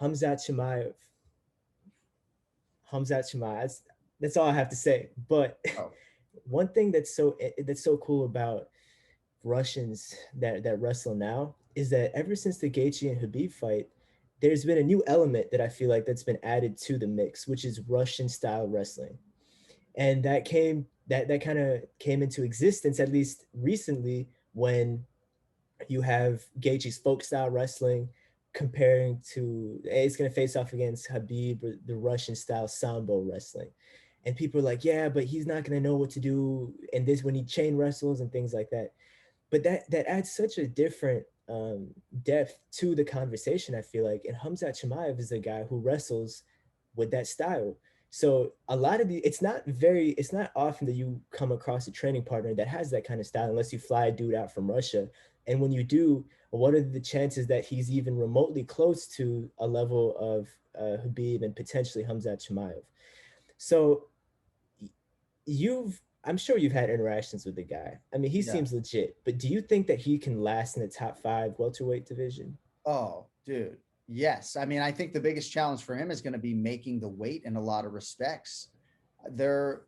Hamzat Chimaev. Hamzat Chimaev. That's all I have to say. But Oh, one thing that's so cool about Russians that wrestle now is that ever since the Gaethje and Khabib fight, there's been a new element that I feel like that's been added to the mix, which is Russian style wrestling, and that kind of came into existence at least recently when you have Gaethje's folk style wrestling comparing to it's going to face off against Habib, the Russian style sambo wrestling. And people are like, yeah, but he's not going to know what to do. And this when he chain wrestles and things like that. But that adds such a different depth to the conversation, I feel like. And Hamzat Chimaev is a guy who wrestles with that style. So a lot of it's not often that you come across a training partner that has that kind of style unless you fly a dude out from Russia. And when you do, what are the chances that he's even remotely close to a level of Habib and potentially Hamzat Chimaev? So I'm sure you've had interactions with the guy. I mean, he yeah. seems legit, but do you think that he can last in the top five welterweight division? Oh, dude. Yes. I mean, I think the biggest challenge for him is going to be making the weight in a lot of respects. There,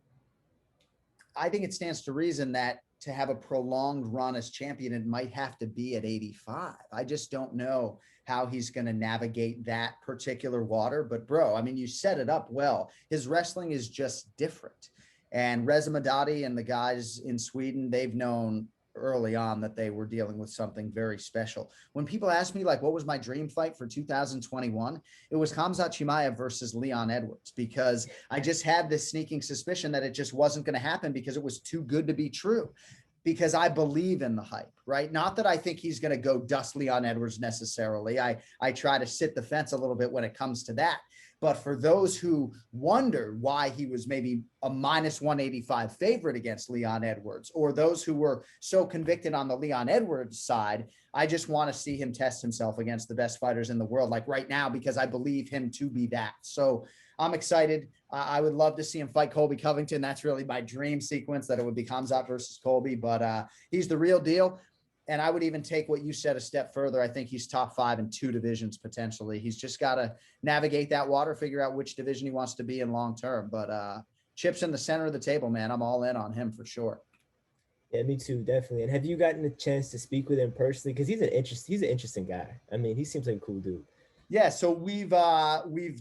I think it stands to reason that to have a prolonged run as champion, it might have to be at 85. I just don't know how he's going to navigate that particular water. But, bro, I mean, you set it up well. His wrestling is just different. And Reza Madadi and the guys in Sweden, they've known early on that they were dealing with something very special. When people ask me, like, what was my dream fight for 2021? It was Khamzat Chimaev versus Leon Edwards, because I just had this sneaking suspicion that it just wasn't going to happen because it was too good to be true. Because I believe in the hype, right? Not that I think he's going to go dust Leon Edwards necessarily. I try to sit the fence a little bit when it comes to that. But for those who wondered why he was maybe a minus 185 favorite against Leon Edwards, or those who were so convicted on the Leon Edwards side, I just want to see him test himself against the best fighters in the world, like right now, because I believe him to be that. So I'm excited. I would love to see him fight Colby Covington. That's really my dream sequence, that it would be Khamzat versus Colby, but he's the real deal. And I would even take what you said a step further. I think he's top five in two divisions potentially. He's just got to navigate that water, figure out which division he wants to be in long term. But Chip's in the center of the table, man. I'm all in on him for sure. Yeah, me too, definitely. And have you gotten a chance to speak with him personally? Because he's an interesting guy. I mean, he seems like a cool dude. Yeah, so we've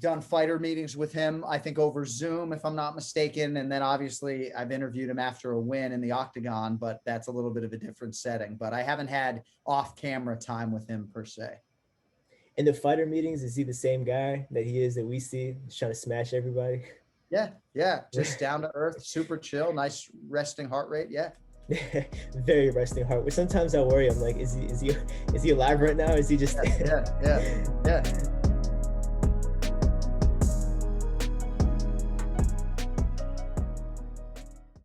done fighter meetings with him, I think over Zoom, if I'm not mistaken, and then obviously I've interviewed him after a win in the octagon, but that's a little bit of a different setting. But I haven't had off-camera time with him per se. In the fighter meetings, is he the same guy that he is that we see, just trying to smash everybody? Yeah, yeah, just down to earth, super chill, nice resting heart rate. Yeah. Very resting heart. Sometimes I worry. I'm like, is he alive right now? Is he just? Yeah, yeah, yeah, yeah.